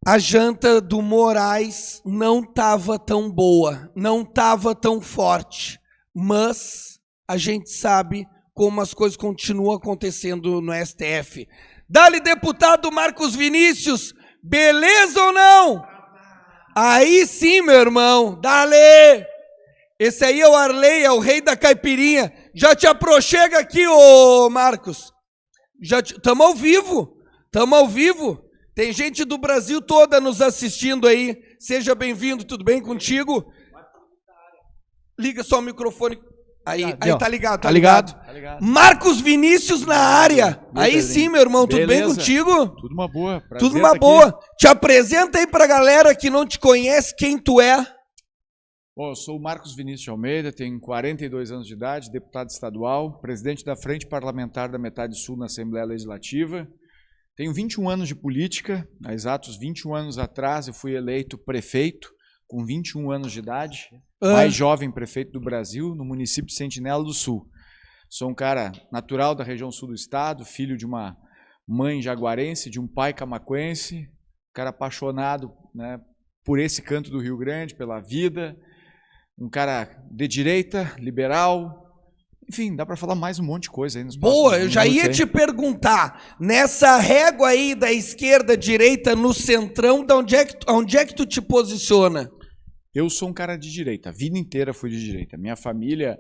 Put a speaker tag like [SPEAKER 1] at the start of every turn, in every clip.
[SPEAKER 1] A janta do Moraes não estava tão boa, não estava tão forte, mas a gente sabe como as coisas continuam acontecendo no STF. Dá-lhe, deputado Marcos Vinícius, beleza ou não? Aí sim, meu irmão, dá-lhe! Esse aí é o Arley, é o rei da caipirinha. Já te aproxega aqui, ô Marcos. Tamo ao vivo, tamo ao vivo. Tem gente do Brasil toda nos assistindo aí. Seja bem-vindo, tudo bem contigo? Liga só o microfone. Aí tá ligado, tá ligado. Marcos Vinícius na área. Aí sim, meu irmão, tudo bem contigo?
[SPEAKER 2] Tudo uma boa.
[SPEAKER 1] Tudo uma boa. Te apresenta aí pra galera que não te conhece, quem tu é.
[SPEAKER 2] Bom, eu sou o Marcos Vinícius de Almeida, tenho 42 anos de idade, deputado estadual, presidente da Frente Parlamentar da Metade Sul na Assembleia Legislativa. Tenho 21 anos de política, há exatos 21 anos atrás eu fui eleito prefeito, com 21 anos de idade, mais jovem prefeito do Brasil, no município de Sentinela do Sul. Sou um cara natural da região sul do estado, filho de uma mãe jaguarense, de um pai camaquense, cara apaixonado, né, por esse canto do Rio Grande, pela vida, um cara de direita, liberal. Enfim, dá para falar mais um monte de coisa aí nos próximos
[SPEAKER 1] Boa, eu já ia te perguntar, nessa régua aí da esquerda, direita, no centrão, onde é que tu te posiciona?
[SPEAKER 2] Eu sou um cara de direita, a vida inteira fui de direita. Minha família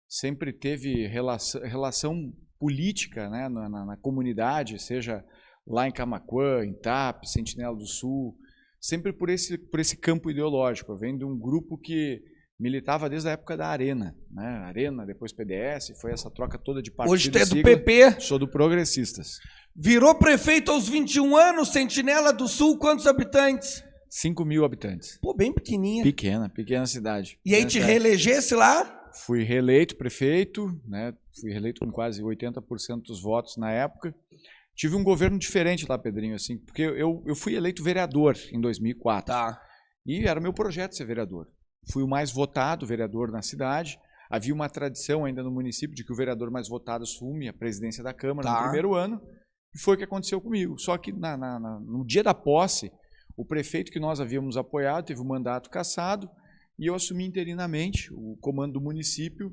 [SPEAKER 2] sempre teve relação política, né, na comunidade, seja lá em Camaquã, em TAP, Sentinela do Sul, sempre por esse campo ideológico. Eu venho de um grupo que militava desde a época da Arena, né? Arena, depois PDS, foi essa troca toda de partido.
[SPEAKER 1] Hoje tu é do PP?
[SPEAKER 2] Sou do Progressistas.
[SPEAKER 1] Virou prefeito aos 21 anos, Sentinela do Sul, quantos habitantes?
[SPEAKER 2] 5.000 habitantes.
[SPEAKER 1] Pô, bem pequenininha.
[SPEAKER 2] Pequena cidade.
[SPEAKER 1] E aí te reelegesse lá?
[SPEAKER 2] Fui reeleito prefeito, né? Fui reeleito com quase 80% dos votos na época. Tive um governo diferente lá, Pedrinho, assim, porque eu fui eleito vereador em 2004.
[SPEAKER 1] Tá.
[SPEAKER 2] E era meu projeto ser vereador. Fui o mais votado vereador na cidade. Havia uma tradição ainda no município de que o vereador mais votado assume a presidência da Câmara no primeiro ano. E foi o que aconteceu comigo. Só que no dia da posse, o prefeito que nós havíamos apoiado teve o mandato cassado e eu assumi interinamente o comando do município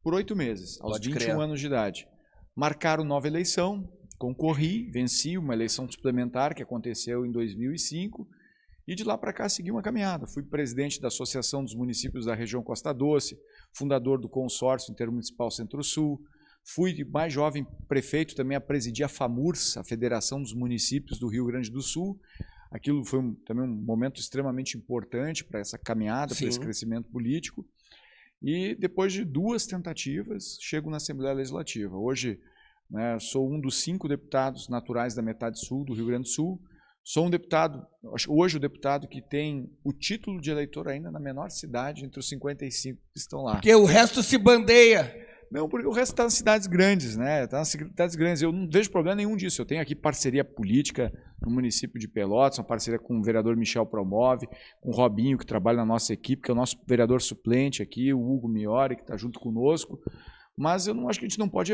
[SPEAKER 2] por 8 meses, aos 21 anos de idade. Marcaram nova eleição, concorri, venci uma eleição suplementar que aconteceu em 2005. E de lá para cá segui uma caminhada. Fui presidente da Associação dos Municípios da Região Costa Doce, fundador do consórcio Intermunicipal Centro-Sul. Fui mais jovem prefeito também a presidir a FAMURS, a Federação dos Municípios do Rio Grande do Sul. Aquilo foi também um momento extremamente importante para essa caminhada, para esse crescimento político. E depois de 2 tentativas, chego na Assembleia Legislativa. Hoje, né, sou um dos 5 deputados naturais da Metade Sul do Rio Grande do Sul. Sou um deputado, hoje o deputado que tem o título de eleitor ainda na menor cidade entre os 55 que estão lá.
[SPEAKER 1] Porque o resto se bandeia.
[SPEAKER 2] Não, porque o resto está nas cidades grandes, né? Está nas cidades grandes. Eu não vejo problema nenhum disso. Eu tenho aqui parceria política no município de Pelotas, uma parceria com o vereador Michel Promove, com o Robinho, que trabalha na nossa equipe, que é o nosso vereador suplente aqui, o Hugo Miori, que está junto conosco. Mas eu não acho que a gente não pode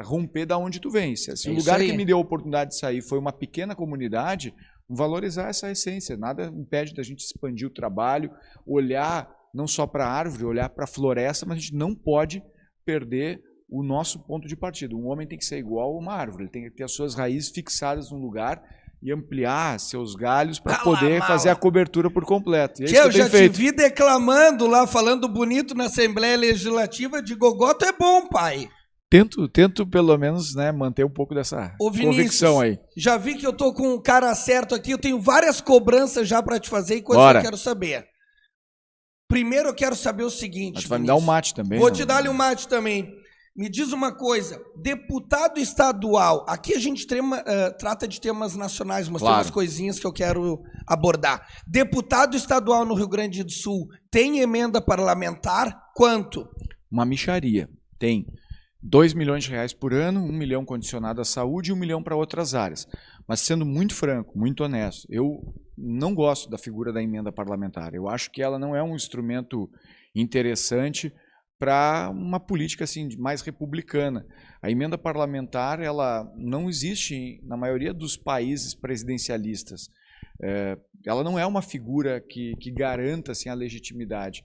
[SPEAKER 2] romper da onde tu vem. Se o lugar que me deu a oportunidade de sair foi uma pequena comunidade, valorizar essa essência. Nada impede da gente expandir o trabalho, olhar não só para a árvore, olhar para a floresta, mas a gente não pode perder o nosso ponto de partida. Um homem tem que ser igual a uma árvore, ele tem que ter as suas raízes fixadas num lugar e ampliar seus galhos para poder fazer a cobertura por completo. E é isso que eu
[SPEAKER 1] já te vi declamando lá, falando bonito na Assembleia Legislativa de Gogoto, é bom, pai.
[SPEAKER 2] Tento pelo menos, né, manter um pouco dessa convicção aí.
[SPEAKER 1] Já vi que eu tô com um cara certo aqui, eu tenho várias cobranças já para te fazer e coisas que eu quero saber. Primeiro eu quero saber o seguinte,
[SPEAKER 2] Mas tu vai me dar um mate também?
[SPEAKER 1] Vou te dar-lhe um mate também. Me diz uma coisa, deputado estadual, aqui a gente trata de temas nacionais, mas tem umas coisinhas que eu quero abordar. Deputado estadual no Rio Grande do Sul, tem emenda parlamentar? Quanto?
[SPEAKER 2] Uma mixaria. Tem 2 milhões de reais por ano, 1 milhão condicionado à saúde e 1 milhão para outras áreas. Mas sendo muito franco, muito honesto, eu não gosto da figura da emenda parlamentar. Eu acho que ela não é um instrumento interessante para uma política assim mais republicana. A emenda parlamentar ela não existe na maioria dos países presidencialistas. ela não é uma figura que garanta assim, a legitimidade.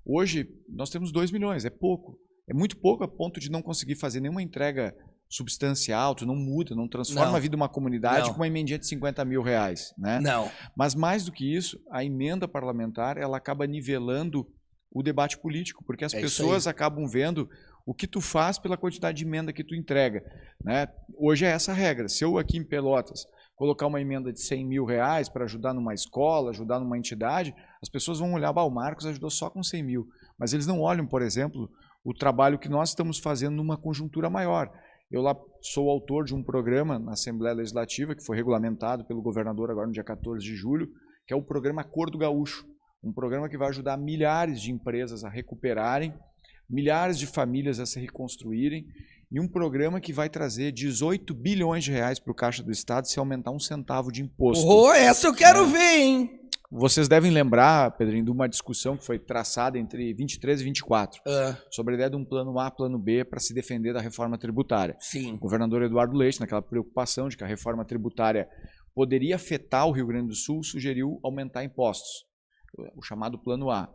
[SPEAKER 2] Hoje, nós temos 2 milhões, é pouco. É muito pouco a ponto de não conseguir fazer nenhuma entrega substancial, tu não muda, não transforma a vida de uma comunidade com uma emendinha de 50 mil reais. Né?
[SPEAKER 1] Não.
[SPEAKER 2] Mas mais do que isso, a emenda parlamentar ela acaba nivelando o debate político, porque as pessoas acabam vendo o que tu faz pela quantidade de emenda que tu entrega. Né? Hoje é essa a regra. Se eu aqui em Pelotas colocar uma emenda de 100 mil reais para ajudar numa escola, ajudar numa entidade, as pessoas vão olhar, o Marcos ajudou só com 100 mil. Mas eles não olham, por exemplo, o trabalho que nós estamos fazendo numa conjuntura maior. Eu lá sou autor de um programa na Assembleia Legislativa, que foi regulamentado pelo governador agora no dia 14 de julho, que é o programa Acordo Gaúcho. Um programa que vai ajudar milhares de empresas a recuperarem, milhares de famílias a se reconstruírem, e um programa que vai trazer 18 bilhões de reais para o Caixa do Estado se aumentar 1 centavo de imposto.
[SPEAKER 1] Essa eu quero ver, hein?
[SPEAKER 2] Vocês devem lembrar, Pedrinho, de uma discussão que foi traçada entre 23 e 24, sobre a ideia de um plano A, plano B, para se defender da reforma tributária.
[SPEAKER 1] Sim.
[SPEAKER 2] O governador Eduardo Leite, naquela preocupação de que a reforma tributária poderia afetar o Rio Grande do Sul, sugeriu aumentar impostos, o chamado plano A.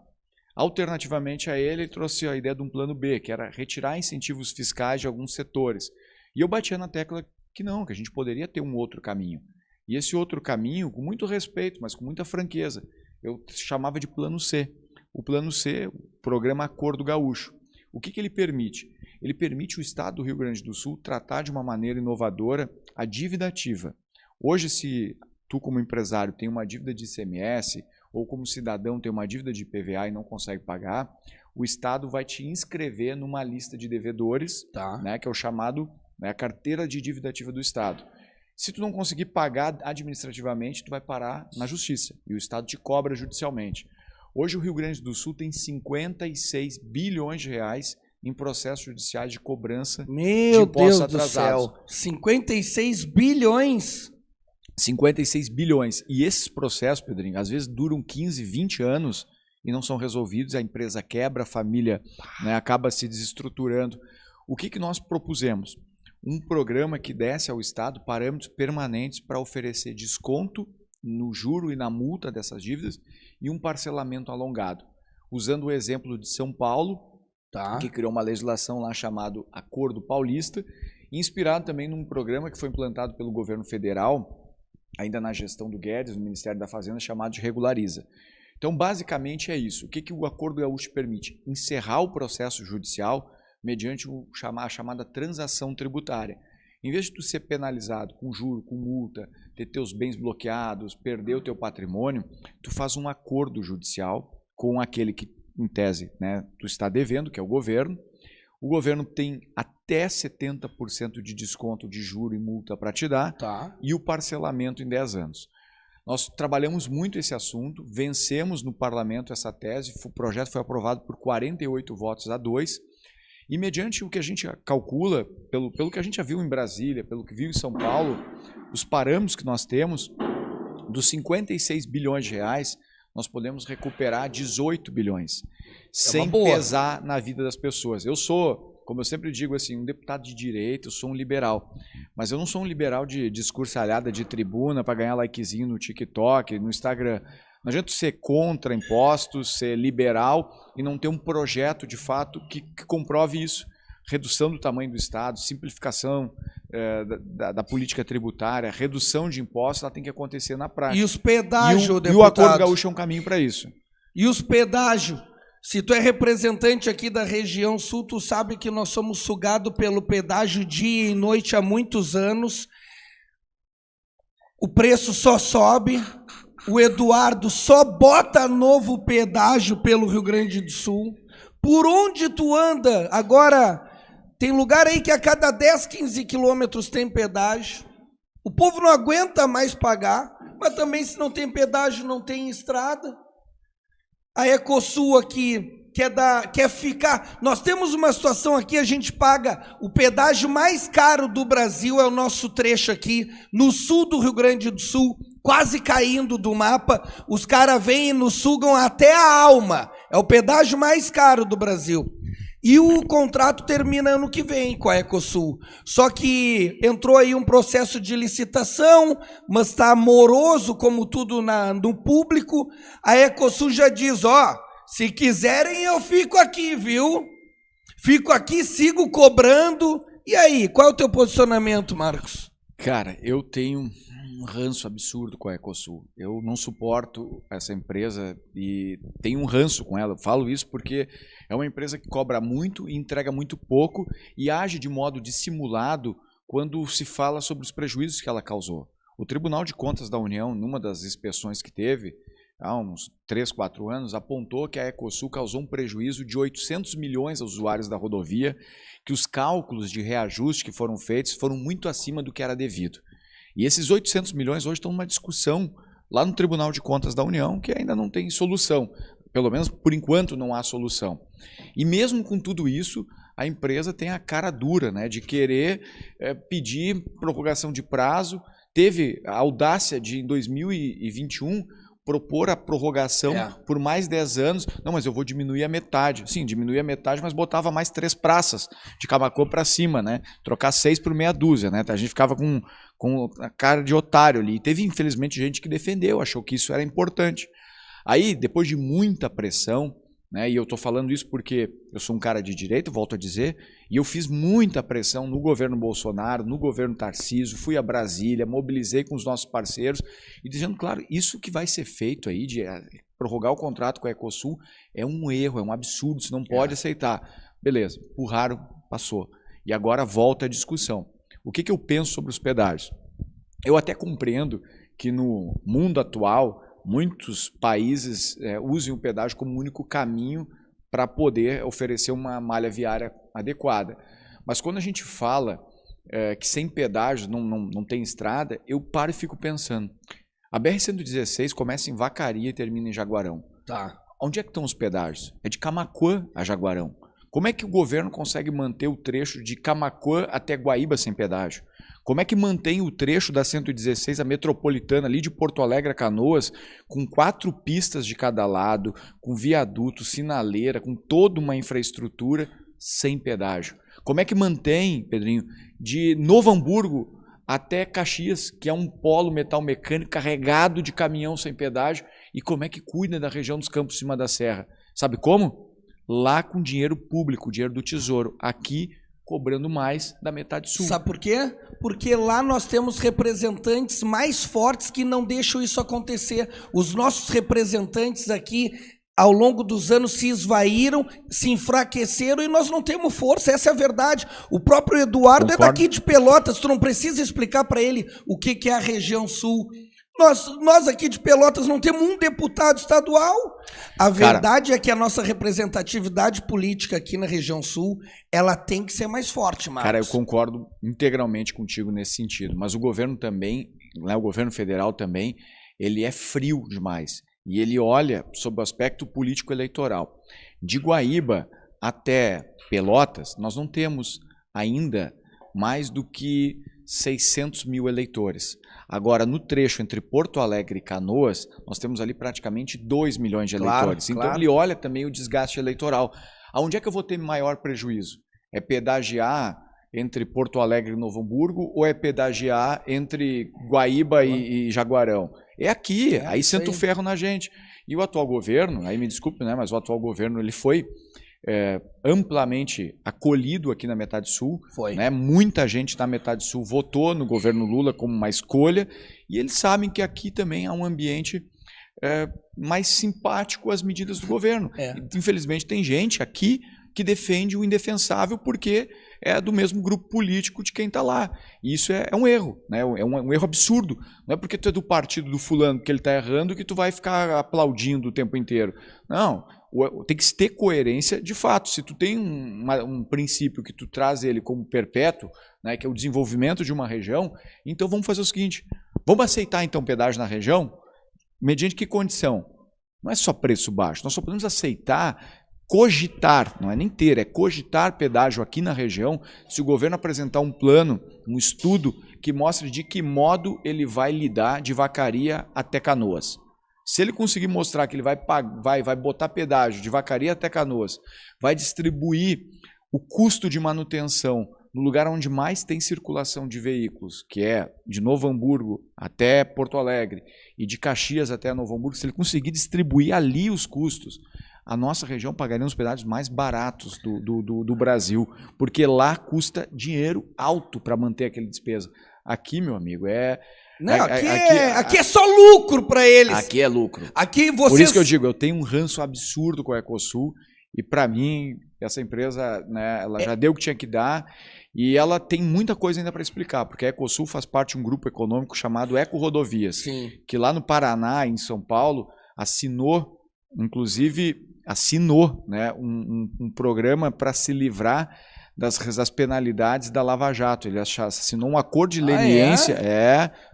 [SPEAKER 2] Alternativamente a ele trouxe a ideia de um plano B, que era retirar incentivos fiscais de alguns setores. E eu batia na tecla que não, que a gente poderia ter um outro caminho. E esse outro caminho, com muito respeito, mas com muita franqueza, eu chamava de plano C. O plano C, o programa Acordo Gaúcho. O que ele permite? Ele permite o Estado do Rio Grande do Sul tratar de uma maneira inovadora a dívida ativa. Hoje, se tu como empresário tem uma dívida de ICMS, ou como cidadão tem uma dívida de IPVA e não consegue pagar, o Estado vai te inscrever numa lista de devedores, né, que é o chamado, né, a carteira de dívida ativa do Estado. Se tu não conseguir pagar administrativamente, tu vai parar na justiça e o Estado te cobra judicialmente. Hoje o Rio Grande do Sul tem 56 bilhões de reais em processos judiciais de cobrança de impostos atrasados.
[SPEAKER 1] Meu Deus do céu, 56 bilhões?
[SPEAKER 2] 56 bilhões. E esses processos, Pedrinho, às vezes duram 15, 20 anos e não são resolvidos, a empresa quebra, a família, né, acaba se desestruturando. O que nós propusemos? Um programa que desse ao Estado parâmetros permanentes para oferecer desconto no juro e na multa dessas dívidas e um parcelamento alongado. Usando o exemplo de São Paulo, que criou uma legislação lá chamada Acordo Paulista, inspirado também num programa que foi implantado pelo governo federal, ainda na gestão do Guedes, no Ministério da Fazenda, chamado de Regulariza. Então, basicamente é isso. O que o Acordo Gaúcho permite? Encerrar o processo judicial mediante a chamada transação tributária. Em vez de tu ser penalizado com juro, com multa, ter teus bens bloqueados, perder o teu patrimônio, tu faz um acordo judicial com aquele que, em tese, né, tu está devendo, que é o governo. O governo tem até 70% de desconto de juro e multa para te dar, e o parcelamento em 10 anos. Nós trabalhamos muito esse assunto, vencemos no parlamento essa tese, o projeto foi aprovado por 48 votos a 2, e mediante o que a gente calcula, pelo que a gente já viu em Brasília, pelo que viu em São Paulo, os parâmetros que nós temos, dos 56 bilhões de reais, nós podemos recuperar 18 bilhões, sem pesar na vida das pessoas. Eu sou, como eu sempre digo, assim, um deputado de direita, eu sou um liberal, mas eu não sou um liberal de discursalhada de tribuna para ganhar likezinho no TikTok, no Instagram. Não adianta ser contra impostos, ser liberal e não ter um projeto, de fato, que comprove isso. Redução do tamanho do Estado, simplificação da política tributária, redução de impostos, ela tem que acontecer na prática.
[SPEAKER 1] E os pedágios,
[SPEAKER 2] e o Acordo Gaúcho é um caminho para isso.
[SPEAKER 1] E os pedágios? Se tu é representante aqui da região sul, tu sabe que nós somos sugados pelo pedágio dia e noite há muitos anos. O preço só sobe. O Eduardo só bota novo pedágio pelo Rio Grande do Sul. Por onde tu anda? Agora, tem lugar aí que a cada 10, 15 quilômetros tem pedágio. O povo não aguenta mais pagar, mas também se não tem pedágio, não tem estrada. A Ecosul aqui quer ficar... Nós temos uma situação aqui, a gente paga o pedágio mais caro do Brasil, é o nosso trecho aqui, no sul do Rio Grande do Sul, quase caindo do mapa, os caras vêm e nos sugam até a alma. É o pedágio mais caro do Brasil. E o contrato termina ano que vem com a Ecosul. Só que entrou aí um processo de licitação, mas está moroso, como tudo no público. A Ecosul já diz, ó, se quiserem eu fico aqui, viu? Fico aqui, sigo cobrando. E aí, qual é o teu posicionamento, Marcos?
[SPEAKER 2] Cara, eu tenho um ranço absurdo com a Ecosul. Eu não suporto essa empresa e tenho um ranço com ela. Eu falo isso porque é uma empresa que cobra muito e entrega muito pouco e age de modo dissimulado quando se fala sobre os prejuízos que ela causou. O Tribunal de Contas da União, numa das inspeções que teve, há uns 3, 4 anos, apontou que a Ecosul causou um prejuízo de 800 milhões aos usuários da rodovia, que os cálculos de reajuste que foram feitos foram muito acima do que era devido. E esses 800 milhões hoje estão numa discussão lá no Tribunal de Contas da União, que ainda não tem solução. Pelo menos, por enquanto, não há solução. E mesmo com tudo isso, a empresa tem a cara dura, né, de querer pedir prorrogação de prazo. Teve a audácia de, em 2021, propor a prorrogação por mais 10 anos. Não, mas eu vou diminuir a metade. Sim, diminuir a metade, mas botava mais 3 praças de Camaquã para cima, né? Trocar 6 por meia dúzia, né? A gente ficava com a cara de otário ali. E teve, infelizmente, gente que defendeu, achou que isso era importante. Aí, depois de muita pressão, né, e eu estou falando isso porque eu sou um cara de direita, volto a dizer, e eu fiz muita pressão no governo Bolsonaro, no governo Tarcísio, fui a Brasília, mobilizei com os nossos parceiros, e dizendo, claro, isso que vai ser feito aí, de prorrogar o contrato com a Ecosul, é um erro, é um absurdo, você não pode aceitar. Beleza, empurraram, passou. E agora volta a discussão. O que eu penso sobre os pedágios? Eu até compreendo que no mundo atual, muitos países usem o pedágio como único caminho para poder oferecer uma malha viária adequada. Mas quando a gente fala que sem pedágio não tem estrada, eu paro e fico pensando. A BR-116 começa em Vacaria e termina em Jaguarão.
[SPEAKER 1] Tá.
[SPEAKER 2] Onde é que estão os pedágios? É de Camaquã a Jaguarão. Como é que o governo consegue manter o trecho de Camaquã até Guaíba sem pedágio? Como é que mantém o trecho da 116, a metropolitana, ali de Porto Alegre a Canoas, com 4 pistas de cada lado, com viaduto, sinaleira, com toda uma infraestrutura, sem pedágio? Como é que mantém, Pedrinho, de Novo Hamburgo até Caxias, que é um polo metal mecânico carregado de caminhão sem pedágio, e como é que cuida da região dos Campos de Cima da Serra? Sabe como? Lá com dinheiro público, dinheiro do Tesouro. Aqui, cobrando mais da metade sul.
[SPEAKER 1] Sabe por quê? Porque lá nós temos representantes mais fortes que não deixam isso acontecer. Os nossos representantes aqui, ao longo dos anos, se esvaíram, se enfraqueceram e nós não temos força, essa é a verdade. O próprio Eduardo é daqui de Pelotas, tu não precisa explicar para ele o que é a região sul. Nós aqui de Pelotas não temos um deputado estadual. A verdade é que a nossa representatividade política aqui na região sul, ela tem que ser mais forte, Marcos.
[SPEAKER 2] Cara, eu concordo integralmente contigo nesse sentido, mas o governo também, né, o governo federal também, ele é frio demais e ele olha sob o aspecto político-eleitoral. De Guaíba até Pelotas, nós não temos ainda mais do que 600 mil eleitores. Agora, no trecho entre Porto Alegre e Canoas, nós temos ali praticamente 2 milhões de eleitores. Então, ele olha também o desgaste eleitoral. Aonde é que eu vou ter maior prejuízo? É pedagiar entre Porto Alegre e Novo Hamburgo ou é pedagiar entre Guaíba e Jaguarão? É aqui, aí senta o ferro na gente. E o atual governo, aí me desculpe, né, mas o atual governo ele foi amplamente acolhido aqui na metade sul, né? Muita gente na metade sul votou no governo Lula como uma escolha e eles sabem que aqui também há um ambiente mais simpático às medidas do governo. Infelizmente tem gente aqui que defende o indefensável porque é do mesmo grupo político de quem está lá. E isso é um erro, né? É um erro absurdo. Não é porque tu é do partido do fulano que ele está errando que tu vai ficar aplaudindo o tempo inteiro. Não, tem que ter coerência de fato. Se tu tem um princípio que tu traz ele como perpétuo, né, que é o desenvolvimento de uma região, então vamos fazer o seguinte, vamos aceitar então pedágio na região, mediante que condição? Não é só preço baixo, nós só podemos aceitar, cogitar, não é nem ter, é cogitar pedágio aqui na região, se o governo apresentar um plano, um estudo que mostre de que modo ele vai lidar de Vacaria até Canoas. Se ele conseguir mostrar que ele vai botar pedágio de Vacaria até Canoas, vai distribuir o custo de manutenção no lugar onde mais tem circulação de veículos, que é de Novo Hamburgo até Porto Alegre e de Caxias até Novo Hamburgo, se ele conseguir distribuir ali os custos, a nossa região pagaria os pedágios mais baratos do Brasil, porque lá custa dinheiro alto para manter aquela despesa. Aqui, meu amigo,
[SPEAKER 1] aqui é só lucro para eles.
[SPEAKER 2] Aqui é lucro.
[SPEAKER 1] Aqui vocês...
[SPEAKER 2] Por isso que eu digo, eu tenho um ranço absurdo com a Ecosul e, para mim, essa empresa, né, ela já deu o que tinha que dar e ela tem muita coisa ainda para explicar, porque a Ecosul faz parte de um grupo econômico chamado Eco Rodovias,
[SPEAKER 1] Sim.
[SPEAKER 2] que lá no Paraná, em São Paulo, assinou, né, um programa para se livrar das penalidades da Lava Jato. Ele assinou um acordo de leniência.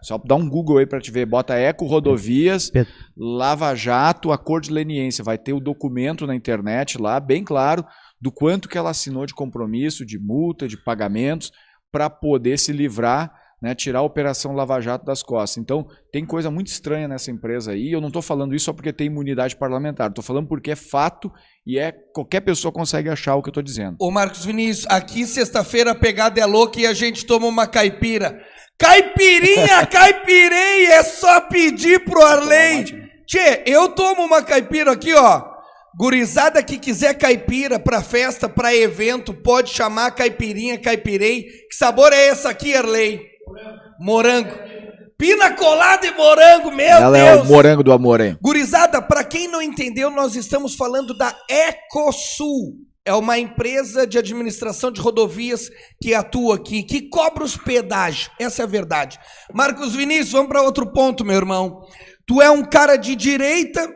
[SPEAKER 2] Só dá um Google aí para te ver. Bota Eco Rodovias, Lava Jato, acordo de leniência. Vai ter o documento na internet lá, bem claro, do quanto que ela assinou de compromisso, de multa, de pagamentos, para poder se livrar, né, tirar a Operação Lava Jato das costas. Então, tem coisa muito estranha nessa empresa aí. Eu não estou falando isso só porque tem imunidade parlamentar. Estou falando porque é fato e qualquer pessoa consegue achar o que eu estou dizendo.
[SPEAKER 1] Ô Marcos Vinícius, aqui sexta-feira a pegada é louca e a gente toma uma caipira. Caipirinha, caipirei, é só pedir pro Arley. Tchê, eu tomo uma caipira aqui, ó. Gurizada que quiser caipira para festa, para evento, pode chamar caipirinha, caipirei. Que sabor é esse aqui, Arley? Morango. Pina colada e morango, meu Deus.
[SPEAKER 2] Ela é o morango do amor, hein?
[SPEAKER 1] Gurizada, para quem não entendeu, nós estamos falando da Ecosul. É uma empresa de administração de rodovias que atua aqui, que cobra os pedágios. Essa é a verdade. Marcos Vinícius, vamos para outro ponto, meu irmão. Tu é um cara de direita,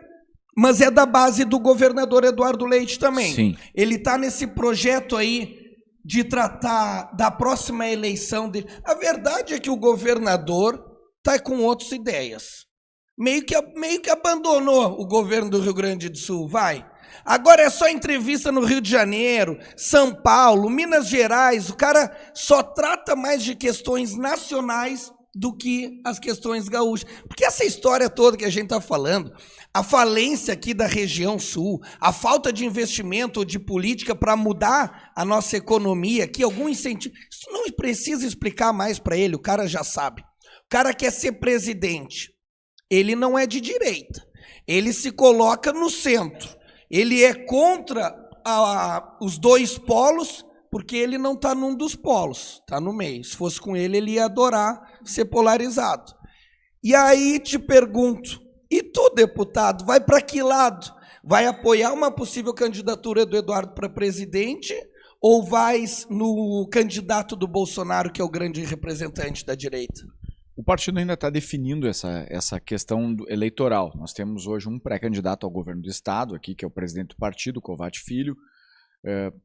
[SPEAKER 1] mas é da base do governador Eduardo Leite também.
[SPEAKER 2] Sim.
[SPEAKER 1] Ele está nesse projeto aí de tratar da próxima eleição dele. A verdade é que o governador está com outras ideias. Meio que abandonou o governo do Rio Grande do Sul, vai. Agora é só entrevista no Rio de Janeiro, São Paulo, Minas Gerais. O cara só trata mais de questões nacionais do que as questões gaúchas. Porque essa história toda que a gente está falando, a falência aqui da região sul, a falta de investimento de política para mudar a nossa economia, aqui algum incentivo, isso não precisa explicar mais para ele, o cara já sabe. O cara quer ser presidente, ele não é de direita, ele se coloca no centro, ele é contra os dois polos, porque ele não está num dos polos, está no meio. Se fosse com ele, ele ia adorar ser polarizado. E aí te pergunto, e tu, deputado, vai para que lado? Vai apoiar uma possível candidatura do Eduardo para presidente ou vais no candidato do Bolsonaro, que é o grande representante da direita?
[SPEAKER 2] O partido ainda está definindo essa questão eleitoral. Nós temos hoje um pré-candidato ao governo do estado, aqui, que é o presidente do partido, Kovács Filho.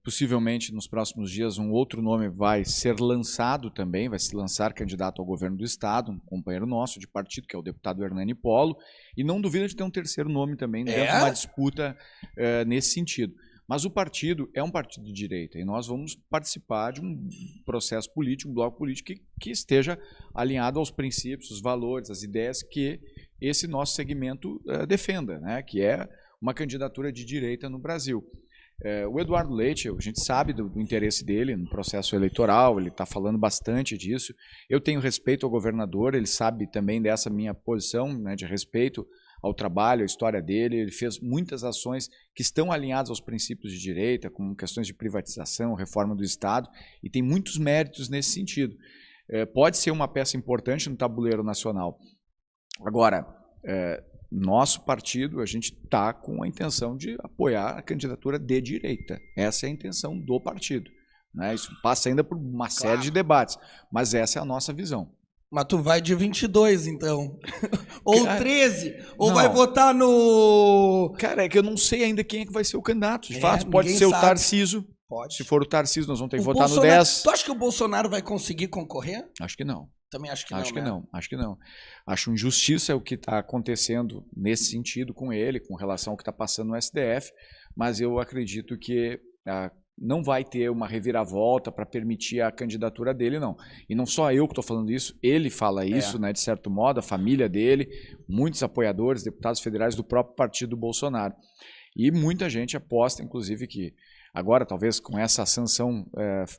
[SPEAKER 2] Possivelmente nos próximos dias um outro nome vai ser lançado também, vai se lançar candidato ao governo do estado, um companheiro nosso de partido, que é o deputado Hernani Polo, e não duvida de ter um terceiro nome também dentro de uma disputa nesse sentido. Mas o partido é um partido de direita e nós vamos participar de um processo político, um bloco político que esteja alinhado aos princípios, os valores, as ideias que esse nosso segmento defenda, né? Que é uma candidatura de direita no Brasil. O Eduardo Leite, a gente sabe do interesse dele no processo eleitoral, ele está falando bastante disso. Eu tenho respeito ao governador, ele sabe também dessa minha posição, né, de respeito ao trabalho, à história dele. Ele fez muitas ações que estão alinhadas aos princípios de direita, como questões de privatização, reforma do Estado, e tem muitos méritos nesse sentido. Pode ser uma peça importante no tabuleiro nacional. Agora, nosso partido, a gente está com a intenção de apoiar a candidatura de direita. Essa é a intenção do partido, né? Isso passa ainda por uma série de debates, mas essa é a nossa visão.
[SPEAKER 1] Mas tu vai de 22, então. Ou 13. Ou não. Vai votar no...
[SPEAKER 2] Cara, é que eu não sei ainda quem é que vai ser o candidato. De fato, pode ser o Tarcísio.
[SPEAKER 1] Pode.
[SPEAKER 2] Se for o Tarcísio, nós vamos ter que votar no 10.
[SPEAKER 1] Tu acha que o Bolsonaro vai conseguir concorrer?
[SPEAKER 2] Acho que não.
[SPEAKER 1] Também acho que não.
[SPEAKER 2] Acho que não. Acho injustiça o que está acontecendo nesse sentido com ele, com relação ao que está passando no STF, mas eu acredito que não vai ter uma reviravolta para permitir a candidatura dele, não. E não só eu que estou falando isso, ele fala isso, né, de certo modo, a família dele, muitos apoiadores, deputados federais do próprio partido do Bolsonaro. E muita gente aposta, inclusive, que agora, talvez com essa sanção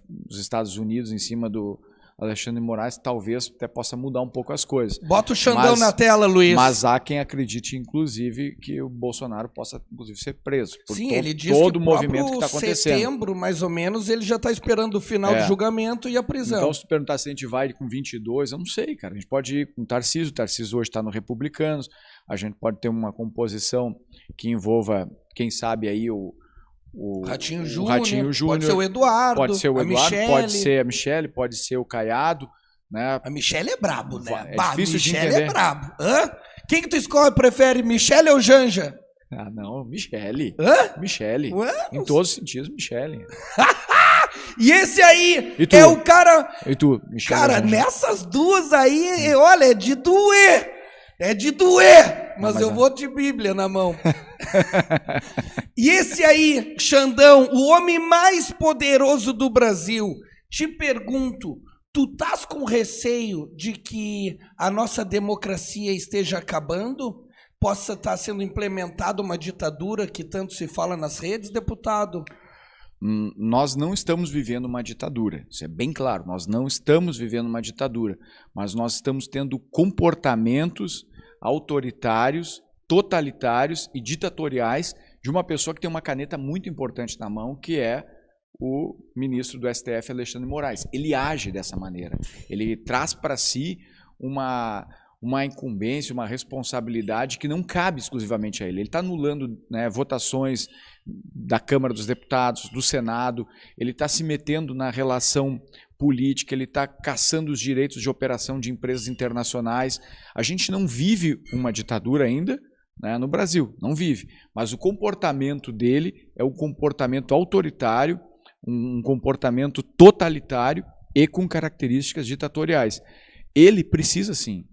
[SPEAKER 2] dos Estados Unidos em cima do Alexandre de Moraes, talvez até possa mudar um pouco as coisas.
[SPEAKER 1] Bota o Xandão na tela, Luiz.
[SPEAKER 2] Mas há quem acredite, inclusive, que o Bolsonaro possa, inclusive, ser preso.
[SPEAKER 1] Sim, ele diz
[SPEAKER 2] todo
[SPEAKER 1] que
[SPEAKER 2] o movimento que está acontecendo.
[SPEAKER 1] setembro, mais ou menos, ele já está esperando o final do julgamento e a prisão.
[SPEAKER 2] Então, se tu perguntar se a gente vai com 22, eu não sei, cara. A gente pode ir com o Tarcísio hoje está no Republicanos, a gente pode ter uma composição que envolva, quem sabe, aí o
[SPEAKER 1] Ratinho
[SPEAKER 2] Júnior,
[SPEAKER 1] pode ser o Eduardo,
[SPEAKER 2] pode ser o Eduardo,
[SPEAKER 1] Michele.
[SPEAKER 2] pode ser a Michele, pode ser o Caiado, né?
[SPEAKER 1] A Michele é brabo, né?
[SPEAKER 2] É difícil
[SPEAKER 1] Michele
[SPEAKER 2] de entender.
[SPEAKER 1] é brabo. Hã? Quem que tu escolhe, prefere, Michele ou Janja?
[SPEAKER 2] Ah, não, Michele.
[SPEAKER 1] Hã?
[SPEAKER 2] Michele.
[SPEAKER 1] Ué?
[SPEAKER 2] Em todos os sentidos, Michele.
[SPEAKER 1] E esse aí
[SPEAKER 2] E tu?
[SPEAKER 1] é o cara...
[SPEAKER 2] E tu, Michele?
[SPEAKER 1] Cara, nessas duas aí, olha, é de doer. É de doer. Mas eu vou de Bíblia na mão. E esse aí, Xandão, o homem mais poderoso do Brasil, te pergunto, tu estás com receio de que a nossa democracia esteja acabando? Possa estar sendo implementada uma ditadura que tanto se fala nas redes, deputado?
[SPEAKER 2] Nós não estamos vivendo uma ditadura, isso é bem claro, nós não estamos vivendo uma ditadura, mas nós estamos tendo comportamentos autoritários, totalitários e ditatoriais de uma pessoa que tem uma caneta muito importante na mão, que é o ministro do STF, Alexandre de Moraes. Ele age dessa maneira, ele traz para si uma incumbência, uma responsabilidade que não cabe exclusivamente a ele. Ele está anulando, né, votações da Câmara dos Deputados, do Senado, ele está se metendo na relação política, ele está caçando os direitos de operação de empresas internacionais. A gente não vive uma ditadura ainda, né, no Brasil, não vive, mas o comportamento dele é um comportamento autoritário, um comportamento totalitário e com características ditatoriais. Ele precisa sim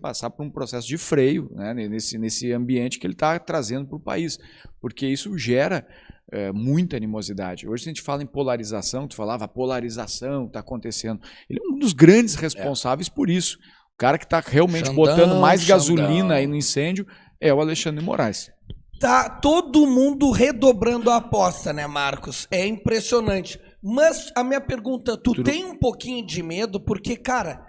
[SPEAKER 2] passar por um processo de freio, né, nesse ambiente que ele está trazendo para o país, porque isso gera muita animosidade. Hoje a gente fala em polarização, tu falava, a polarização está acontecendo. Ele é um dos grandes responsáveis por isso. O cara que está realmente botando mais gasolina aí no incêndio é o Alexandre de Moraes.
[SPEAKER 1] Tá todo mundo redobrando a aposta, né, Marcos? É impressionante. Mas a minha pergunta, tu tem um pouquinho de medo? Porque, cara,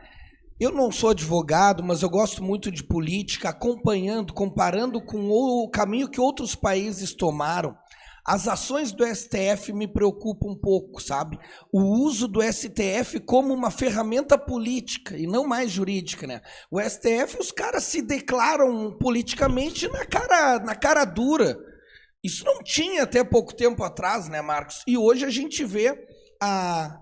[SPEAKER 1] eu não sou advogado, mas eu gosto muito de política, acompanhando, comparando com o caminho que outros países tomaram. As ações do STF me preocupam um pouco, sabe? O uso do STF como uma ferramenta política e não mais jurídica, né? O STF, os caras se declaram politicamente na cara dura. Isso não tinha até pouco tempo atrás, né, Marcos? E hoje a gente vê a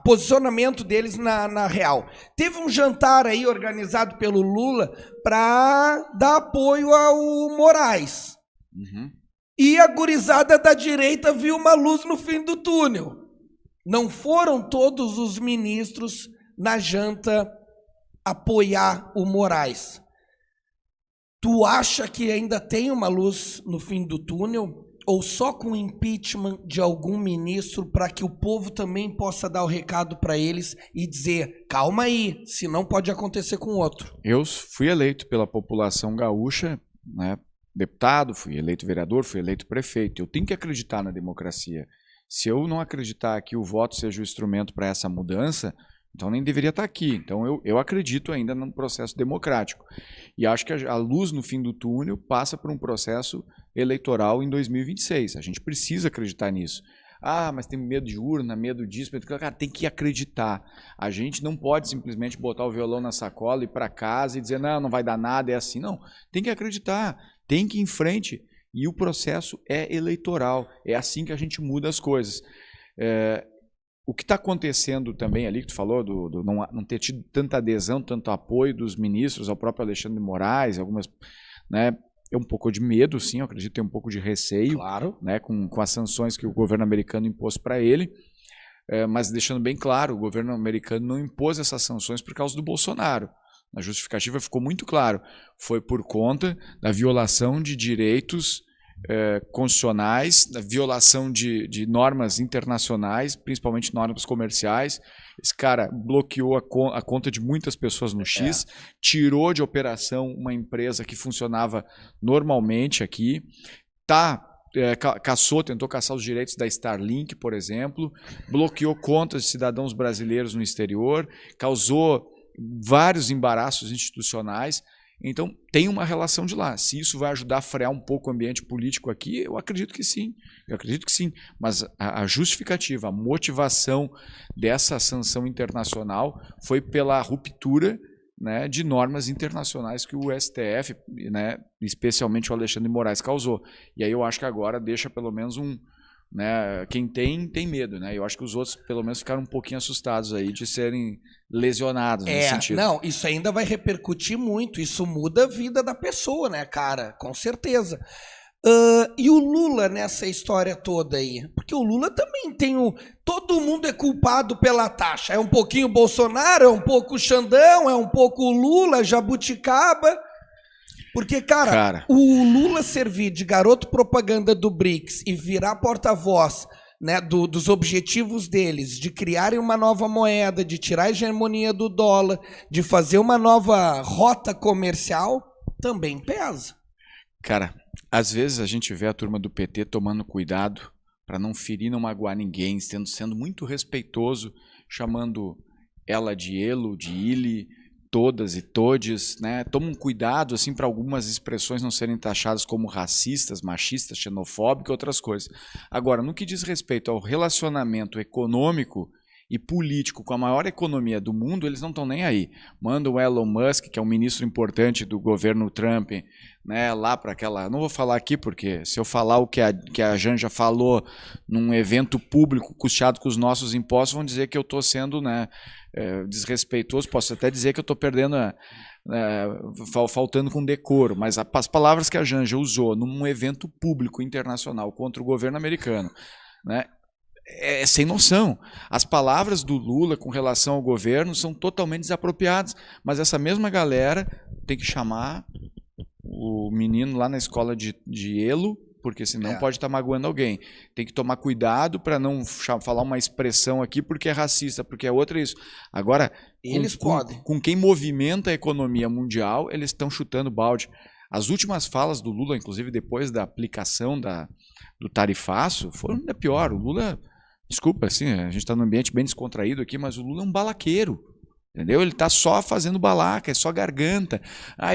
[SPEAKER 1] posicionamento deles na real. Teve um jantar aí organizado pelo Lula para dar apoio ao Moraes.
[SPEAKER 2] Uhum.
[SPEAKER 1] E a gurizada da direita viu uma luz no fim do túnel. Não foram todos os ministros na janta apoiar o Moraes. Tu acha que ainda tem uma luz no fim do túnel? Ou só com impeachment de algum ministro para que o povo também possa dar o recado para eles e dizer, calma aí, senão pode acontecer com outro?
[SPEAKER 2] Eu fui eleito pela população gaúcha, né, deputado, fui eleito vereador, fui eleito prefeito. Eu tenho que acreditar na democracia. Se eu não acreditar que o voto seja o instrumento para essa mudança, então nem deveria estar aqui. Então eu acredito ainda no processo democrático. E acho que a luz no fim do túnel passa por um processo eleitoral em 2026. A gente precisa acreditar nisso. Ah, mas tem medo de urna, medo disso, medo daquilo. Cara, tem que acreditar. A gente não pode simplesmente botar o violão na sacola e ir para casa e dizer, não vai dar nada, é assim. Não, tem que acreditar, tem que ir em frente. E o processo é eleitoral. É assim que a gente muda as coisas. O que está acontecendo também ali, que tu falou, do não ter tido tanta adesão, tanto apoio dos ministros, ao próprio Alexandre de Moraes, algumas, né, é um pouco de medo, sim, eu acredito que tem um pouco de receio,
[SPEAKER 1] claro,
[SPEAKER 2] né, com as sanções que o governo americano impôs para ele, mas deixando bem claro, o governo americano não impôs essas sanções por causa do Bolsonaro. Na justificativa ficou muito claro, foi por conta da violação de direitos constitucionais, violação de normas internacionais, principalmente normas comerciais. Esse cara bloqueou a conta de muitas pessoas no X, tirou de operação uma empresa que funcionava normalmente aqui, tentou caçar os direitos da Starlink, por exemplo, bloqueou contas de cidadãos brasileiros no exterior, causou vários embaraços institucionais. Então, tem uma relação de lá. Se isso vai ajudar a frear um pouco o ambiente político aqui, eu acredito que sim. Mas a justificativa, a motivação dessa sanção internacional foi pela ruptura, né, de normas internacionais que o STF, né, especialmente o Alexandre de Moraes, causou. E aí eu acho que agora deixa pelo menos né, quem tem medo, né? Eu acho que os outros pelo menos ficaram um pouquinho assustados aí de serem lesionados nesse sentido.
[SPEAKER 1] Não, isso ainda vai repercutir muito, isso muda a vida da pessoa, né, cara? Com certeza. E o Lula nessa história toda aí? Porque o Lula também tem todo mundo é culpado pela taxa. É um pouquinho Bolsonaro, é um pouco o Xandão, é um pouco o Lula, Jabuticaba. Porque, cara, o Lula servir de garoto propaganda do BRICS e virar porta-voz, né, dos objetivos deles, de criarem uma nova moeda, de tirar a hegemonia do dólar, de fazer uma nova rota comercial, também pesa.
[SPEAKER 2] Cara, às vezes a gente vê a turma do PT tomando cuidado para não ferir, não magoar ninguém, sendo muito respeitoso, chamando ela de elo, de ile, todas e todes, né? Tomam cuidado assim para algumas expressões não serem taxadas como racistas, machistas, xenofóbicas e outras coisas. Agora, no que diz respeito ao relacionamento econômico e político com a maior economia do mundo, eles não estão nem aí. Manda o Elon Musk, que é um ministro importante do governo Trump, né, lá para aquela... Não vou falar aqui, porque se eu falar o que a Janja falou num evento público custeado com os nossos impostos, vão dizer que eu estou sendo, né, desrespeitoso. Posso até dizer que eu estou perdendo, faltando com decoro, mas as palavras que a Janja usou num evento público internacional contra o governo americano, né, é sem noção. As palavras do Lula com relação ao governo são totalmente desapropriadas, mas essa mesma galera tem que chamar o menino lá na escola de elo, porque senão pode estar magoando alguém. Tem que tomar cuidado para não falar uma expressão aqui porque é racista, porque é outra isso. Agora,
[SPEAKER 1] eles podem.
[SPEAKER 2] Com quem movimenta a economia mundial, eles estão chutando balde. As últimas falas do Lula, inclusive depois da aplicação do tarifaço, foram ainda pior. O Lula... Desculpa, assim, a gente está num ambiente bem descontraído aqui, mas o Lula é um balaqueiro, entendeu? Ele está só fazendo balaca, é só garganta.